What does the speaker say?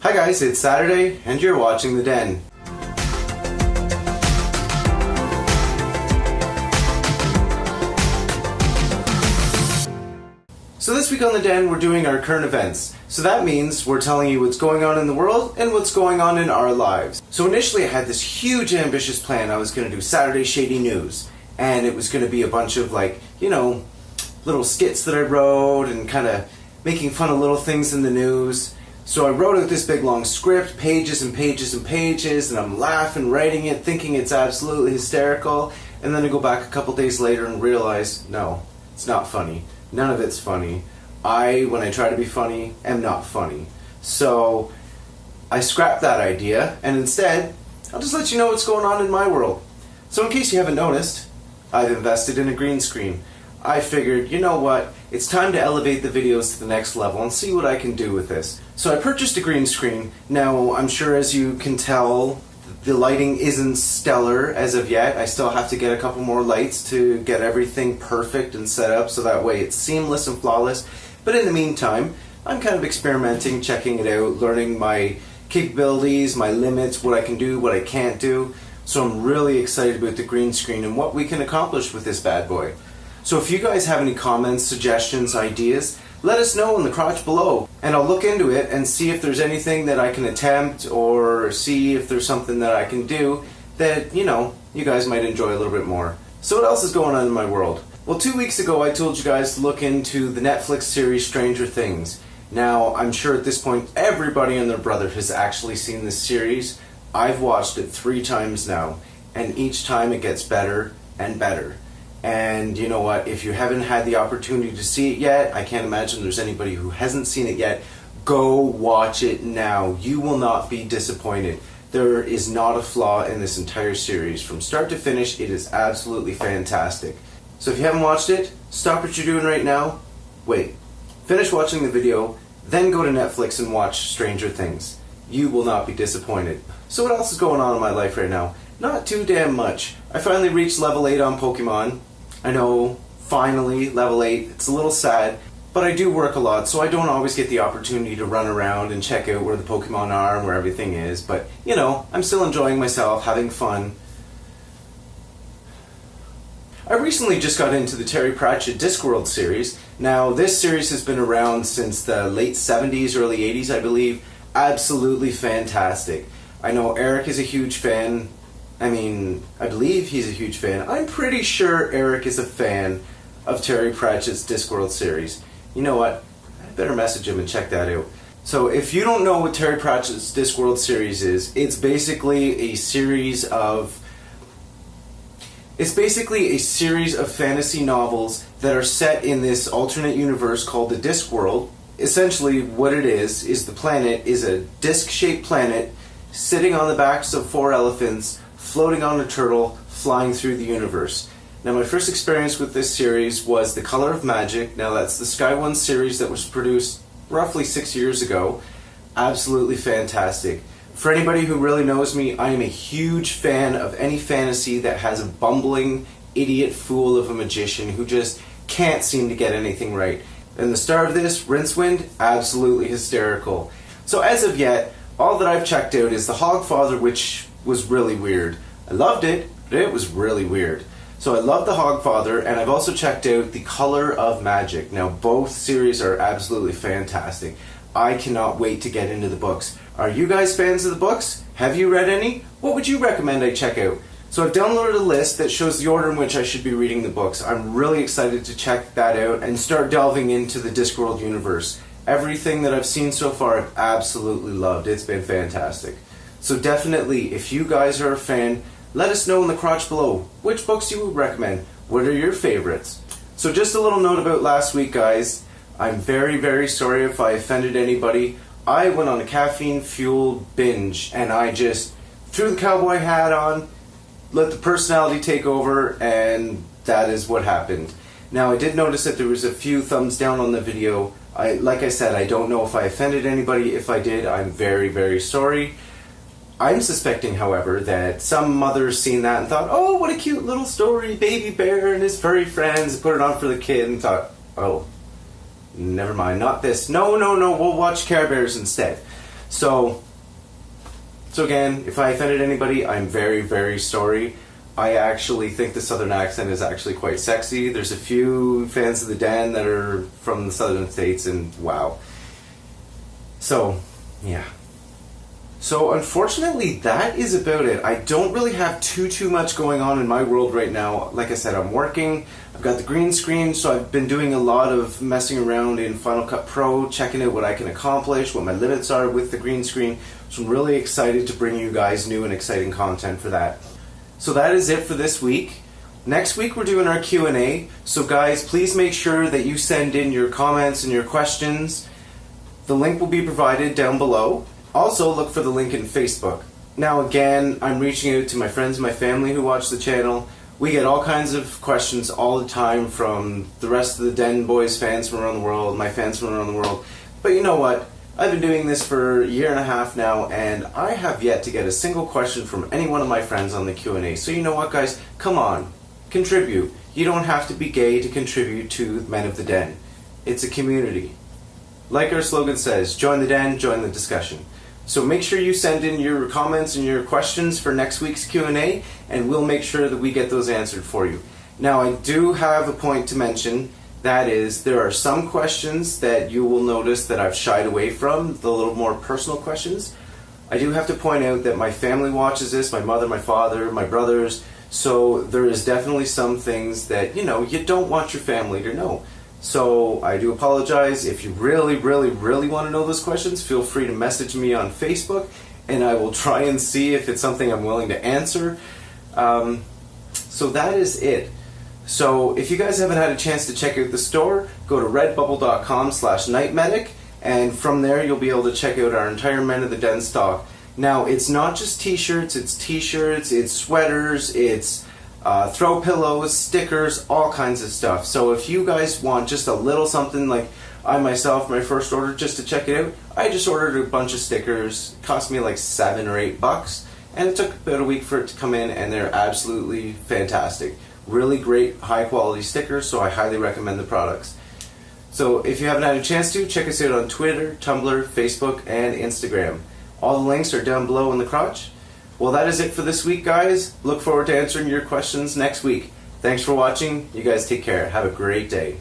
Hi guys, it's Saturday and you're watching The Den. So this week on The Den we're doing our current events. So that means we're telling you what's going on in the world and what's going on in our lives. So initially I had this huge ambitious plan. I was going to do Saturday Shady News. And it was going to be a bunch of little skits that I wrote and kind of making fun of little things in the news. So I wrote out this big long script, pages and pages and pages, and I'm laughing, writing it, thinking it's absolutely hysterical. And then I go back a couple days later and realize, no, it's not funny. None of it's funny. When I try to be funny, am not funny. So I scrapped that idea, and instead, I'll just let you know what's going on in my world. So in case you haven't noticed, I've invested in a green screen. I figured, you know what, it's time to elevate the videos to the next level and see what I can do with this. So I purchased a green screen. Now, I'm sure as you can tell, the lighting isn't stellar as of yet. I still have to get a couple more lights to get everything perfect and set up so that way it's seamless and flawless. But in the meantime, I'm kind of experimenting, checking it out, learning my capabilities, my limits, what I can do, what I can't do. So I'm really excited about the green screen and what we can accomplish with this bad boy. So if you guys have any comments, suggestions, ideas, let us know in the crotch below. And I'll look into it and see if there's anything that I can attempt or see if there's something that I can do that, you guys might enjoy a little bit more. So what else is going on in my world? Well, 2 weeks ago I told you guys to look into the Netflix series Stranger Things. Now, I'm sure at this point everybody and their brother has actually seen this series. I've watched it 3 times now, and each time it gets better and better. And you know what, if you haven't had the opportunity to see it yet, I can't imagine there's anybody who hasn't seen it yet, go watch it now. You will not be disappointed. There is not a flaw in this entire series. From start to finish, it is absolutely fantastic. So if you haven't watched it, stop what you're doing right now, wait, finish watching the video, then go to Netflix and watch Stranger Things. You will not be disappointed. So what else is going on in my life right now? Not too damn much. I finally reached level 8 on Pokemon. I know, finally, level 8. It's a little sad, but I do work a lot, so I don't always get the opportunity to run around and check out where the Pokemon are and where everything is. But, I'm still enjoying myself, having fun. I recently just got into the Terry Pratchett Discworld series. Now, this series has been around since the late 70s, early 80s, I believe. Absolutely fantastic. I know Eric is a huge fan. I believe he's a huge fan. I'm pretty sure Eric is a fan of Terry Pratchett's Discworld series. You know what? I better message him and check that out. So if you don't know what Terry Pratchett's Discworld series is, it's basically a series of fantasy novels that are set in this alternate universe called the Discworld. Essentially what it is the planet is a disc-shaped planet sitting on the backs of 4 elephants, floating on a turtle, flying through the universe. Now my first experience with this series was The Color of Magic. Now that's the Sky One series that was produced roughly 6 years ago. Absolutely fantastic. For anybody who really knows me, I am a huge fan of any fantasy that has a bumbling idiot fool of a magician who just can't seem to get anything right. And the star of this, Rincewind, absolutely hysterical. So as of yet, all that I've checked out is The Hogfather, which was really weird. I loved it, but it was really weird. So I love The Hogfather, and I've also checked out The Color of Magic. Now both series are absolutely fantastic. I cannot wait to get into the books. Are you guys fans of the books? Have you read any? What would you recommend I check out? So I've downloaded a list that shows the order in which I should be reading the books. I'm really excited to check that out and start delving into the Discworld universe. Everything that I've seen so far I've absolutely loved. It's been fantastic. So definitely, if you guys are a fan, let us know in the crotch below which books you would recommend. What are your favorites? So just a little note about last week, guys. I'm very, very sorry if I offended anybody. I went on a caffeine-fueled binge, and I just threw the cowboy hat on, let the personality take over, and that is what happened. Now, I did notice that there was a few thumbs down on the video. Like I said, I don't know if I offended anybody. If I did, I'm very, very sorry. I'm suspecting, however, that some mother's seen that and thought, oh, what a cute little story, Baby Bear and his furry friends, put it on for the kid and thought, oh, never mind, not this. No, we'll watch Care Bears instead. So again, if I offended anybody, I'm very, very sorry. I actually think the southern accent is actually quite sexy. There's a few fans of the Den that are from the southern states, and wow. So, yeah. So unfortunately, that is about it. I don't really have too much going on in my world right now. Like I said, I'm working. I've got the green screen, so I've been doing a lot of messing around in Final Cut Pro, checking out what I can accomplish, what my limits are with the green screen. So I'm really excited to bring you guys new and exciting content for that. So that is it for this week. Next week we're doing our Q&A. So guys, please make sure that you send in your comments and your questions. The link will be provided down below. Also, look for the link in Facebook. Now again, I'm reaching out to my friends and my family who watch the channel. We get all kinds of questions all the time from the rest of the Den Boys fans from around the world, my fans from around the world. But you know what? I've been doing this for a year and a half now, and I have yet to get a single question from any one of my friends on the Q&A. So you know what, guys? Come on. Contribute. You don't have to be gay to contribute to Men of the Den. It's a community. Like our slogan says, join the Den, join the discussion. So make sure you send in your comments and your questions for next week's Q&A, and we'll make sure that we get those answered for you. Now, I do have a point to mention. That is, there are some questions that you will notice that I've shied away from, the little more personal questions. I do have to point out that my family watches this, my mother, my father, my brothers, so there is definitely some things that, you don't want your family to know. So I do apologize. If you really want to know those questions, feel free to message me on Facebook, and I will try and see if it's something I'm willing to answer. So that is it. So if you guys haven't had a chance to check out the store, go to redbubble.com/nightmedic, and from there you'll be able to check out our entire Men of the Den stock. Now, it's not just t-shirts, it's sweaters, it's throw pillows, stickers, all kinds of stuff. So if you guys want just a little something, like I myself, my first order, just to check it out, I just ordered a bunch of stickers. It cost me like $7 or $8, and it took about a week for it to come in, and they're absolutely fantastic. Really great, high quality stickers, so I highly recommend the products. So if you haven't had a chance to, check us out on Twitter, Tumblr, Facebook, and Instagram. All the links are down below in the crotch. Well, that is it for this week, guys. Look forward to answering your questions next week. Thanks for watching. You guys take care. Have a great day.